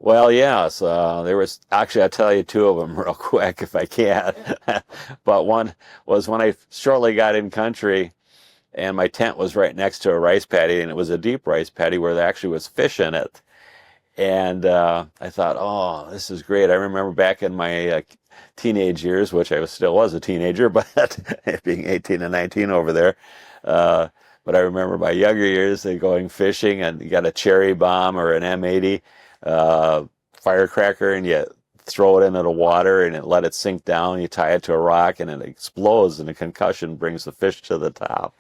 Well, yes, there was actually, I'll tell you two of them real quick if I can. But one was when I shortly got in country and my tent was right next to a rice paddy, and it was a deep rice paddy where there actually was fish in it. And I thought, oh, this is great. I remember back in my teenage years, which still was a teenager, but being 18 and 19 over there. Uh, but I remember my younger years, going fishing, and you got a cherry bomb or an M80 firecracker, and you throw it into the water and it let it sink down. You tie it to a rock and it explodes, and a concussion brings the fish to the top.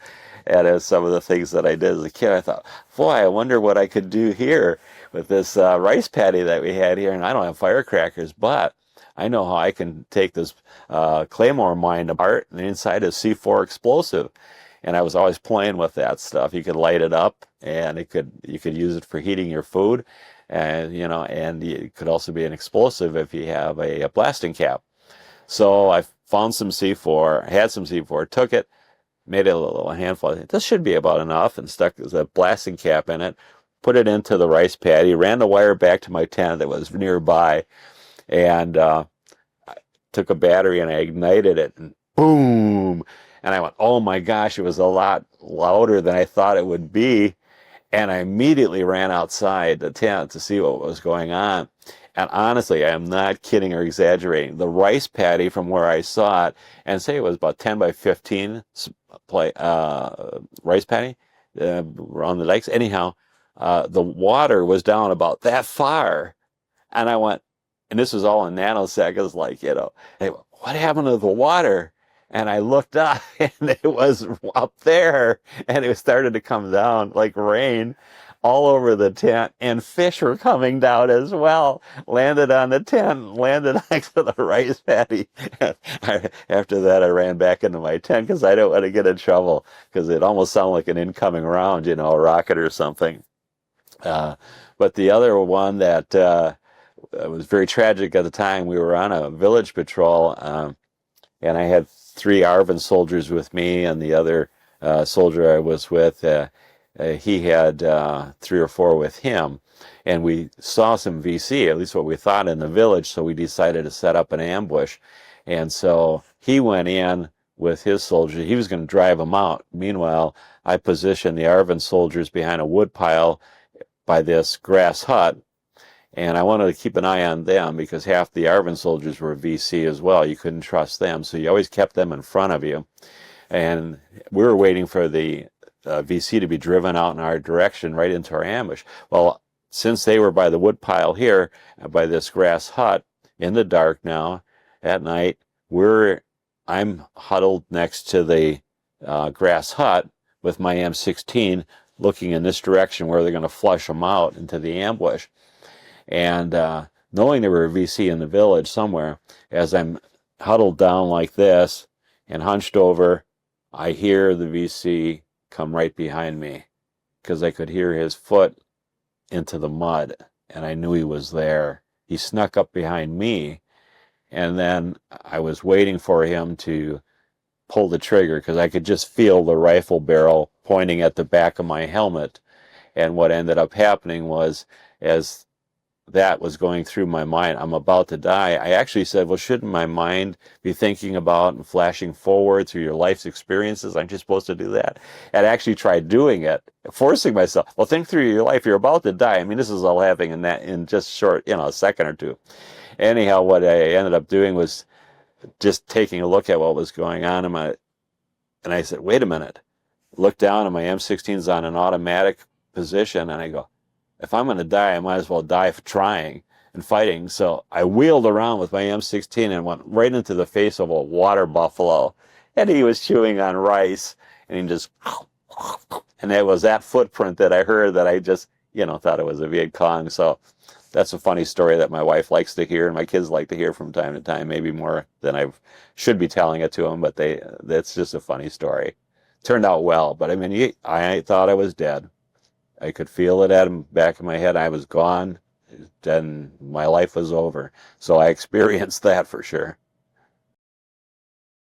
And as some of the things that I did as a kid, I thought, boy, I wonder what I could do here with this rice paddy that we had here. And I don't have firecrackers, but I know how I can take this claymore mine apart, and inside is C4 explosive. And I was always playing with that stuff. You could light it up, and you could use it for heating your food, and and it could also be an explosive if you have a blasting cap. So I found some C4, had some C4, took it, made a little handful. This should be about enough, and stuck the blasting cap in it, put it into the rice paddy, ran the wire back to my tent that was nearby, and I took a battery and I ignited it, and boom! And I went, oh my gosh, it was a lot louder than I thought it would be. And I immediately ran outside the tent to see what was going on. And honestly, I am not kidding or exaggerating. The rice paddy from where I saw it, and say it was about 10 by 15 rice paddy around the lakes. Anyhow, the water was down about that far. And I went, and this was all in nanoseconds, hey, what happened to the water? And I looked up, and it was up there, and it started to come down like rain all over the tent, and fish were coming down as well. Landed on the tent, landed next to the rice paddy. After that, I ran back into my tent because I don't want to get in trouble, because it almost sounded like an incoming round, a rocket or something. But the other one that was very tragic at the time, we were on a village patrol, and I had 3 ARVN soldiers with me, and the other soldier I was with, he had 3 or 4 with him. And we saw some VC, at least what we thought, in the village, so we decided to set up an ambush. And so he went in with his soldiers. He was going to drive them out. Meanwhile, I positioned the ARVN soldiers behind a wood pile by this grass hut, and I wanted to keep an eye on them because half the ARVN soldiers were VC as well. You couldn't trust them, so you always kept them in front of you. And we were waiting for the VC to be driven out in our direction, right into our ambush. Well, since they were by the wood pile here, by this grass hut, in the dark now, at night, I'm huddled next to the grass hut with my M16, looking in this direction where they're going to flush them out into the ambush. And knowing there were a VC in the village somewhere, as I'm huddled down like this and hunched over, I hear the VC come right behind me, because I could hear his foot into the mud, and I knew he was there. He snuck up behind me, and then I was waiting for him to pull the trigger, because I could just feel the rifle barrel pointing at the back of my helmet. And what ended up happening was, as that was going through my mind, I'm about to die, I actually said, well, shouldn't my mind be thinking about and flashing forward through your life's experiences? Aren't you supposed to do that? And I actually tried doing it, forcing myself. Well, think through your life. You're about to die. I mean, this is all happening in just short, a second or two. Anyhow, what I ended up doing was just taking a look at what was going on, and I said, wait a minute. Look down, and my M16's on an automatic position, and I go, if I'm going to die, I might as well die for trying and fighting. So I wheeled around with my M16 and went right into the face of a water buffalo. And he was chewing on rice, and he just, and it was that footprint that I heard that I just, thought it was a Viet Cong. So that's a funny story that my wife likes to hear, and my kids like to hear from time to time, maybe more than I should be telling it to them, but that's just a funny story. Turned out well, but I mean, I thought I was dead. I could feel it at the back of my head. I was gone. Then my life was over. So I experienced that for sure.